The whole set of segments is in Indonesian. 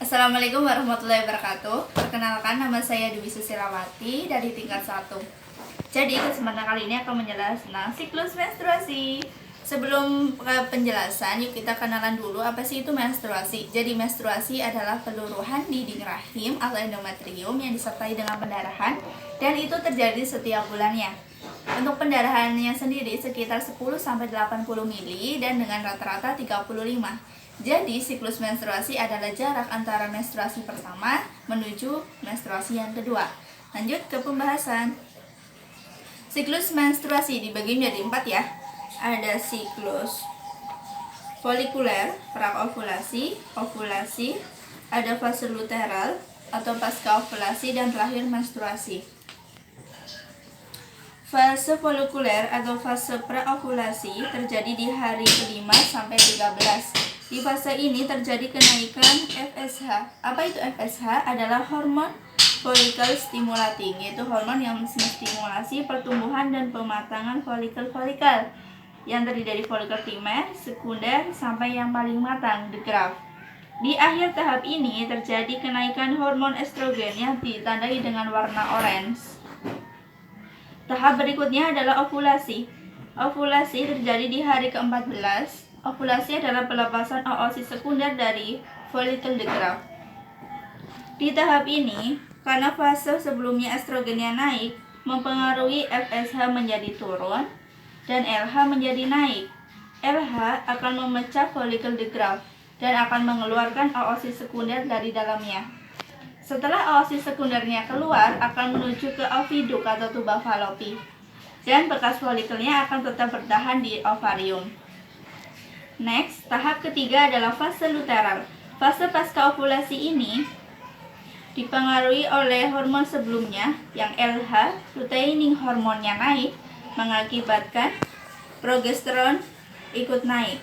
Assalamualaikum warahmatullahi wabarakatuh. Perkenalkan, nama saya Dewi Susilawati dari tingkat 1. Jadi kesempatan kali ini akan menjelaskan tentang siklus menstruasi. Sebelum penjelasan, yuk kita kenalan dulu apa sih itu menstruasi. Jadi menstruasi adalah peluruhan dinding rahim atau endometrium yang disertai dengan pendarahan, dan itu terjadi setiap bulannya. Untuk pendarahannya sendiri sekitar 10-80 mili dan dengan rata-rata 35. Jadi siklus menstruasi adalah jarak antara menstruasi pertama menuju menstruasi yang kedua. Lanjut ke pembahasan. Siklus menstruasi dibagi menjadi 4 ya. Ada siklus folikuler, praovulasi, ovulasi, ada fase luteal atau pasca ovulasi, dan terakhir menstruasi. Fase folikuler atau fase praovulasi terjadi di hari ke-5 sampai 13. Di fase ini terjadi kenaikan FSH. Apa itu FSH? Adalah hormon follicle stimulating, yaitu hormon yang menstimulasi pertumbuhan dan pematangan folikel-folikel yang terdiri dari folikel primer, sekunder, sampai yang paling matang, the graft. Di akhir tahap ini terjadi kenaikan hormon estrogen yang ditandai dengan warna orange. Tahap berikutnya adalah ovulasi. Ovulasi terjadi di hari ke-14. Ovulasi adalah pelepasan oosit sekunder dari folikel the graft. Di tahap ini, karena fase sebelumnya estrogennya naik, mempengaruhi FSH menjadi turun dan LH menjadi naik. LH akan memecah folikel the graft dan akan mengeluarkan oosit sekunder dari dalamnya. Setelah oosit sekundernya keluar, akan menuju ke oviduk atau tuba Fallopi, dan bekas folikelnya akan tetap bertahan di ovarium. Next, tahap ketiga adalah fase luteal. Fase pasca ovulasi ini dipengaruhi oleh hormon sebelumnya yang LH, luteining hormonnya naik, mengakibatkan progesteron ikut naik.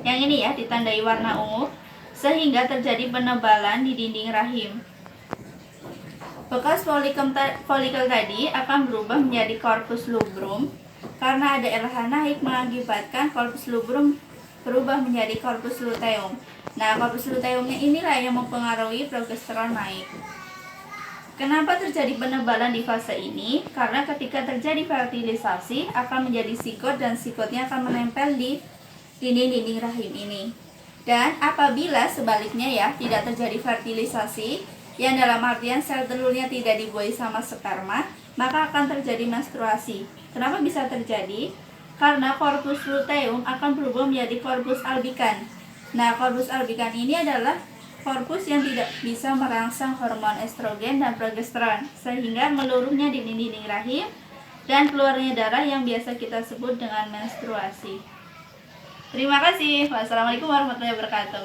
Yang ini ya ditandai warna ungu, sehingga terjadi penebalan di dinding rahim. Bekas folikel tadi akan berubah menjadi corpus luteum. Karena ada LH naik mengakibatkan corpus luteum berubah menjadi corpus luteum. Nah, corpus luteumnya inilah yang mempengaruhi progesteron naik. Kenapa terjadi penebalan di fase ini? Karena ketika terjadi fertilisasi akan menjadi sigot, dan sigotnya akan menempel di dinding-dinding rahim ini. Dan apabila sebaliknya ya, tidak terjadi fertilisasi, yang dalam artian sel telurnya tidak dibuahi sama sperma, maka akan terjadi menstruasi. Kenapa bisa terjadi? Karena corpus luteum akan berubah menjadi corpus albicans. Nah, corpus albicans ini adalah korpus yang tidak bisa merangsang hormon estrogen dan progesteron, sehingga meluruhnya di dinding rahim dan keluarnya darah yang biasa kita sebut dengan menstruasi. Terima kasih. Wassalamualaikum warahmatullahi wabarakatuh.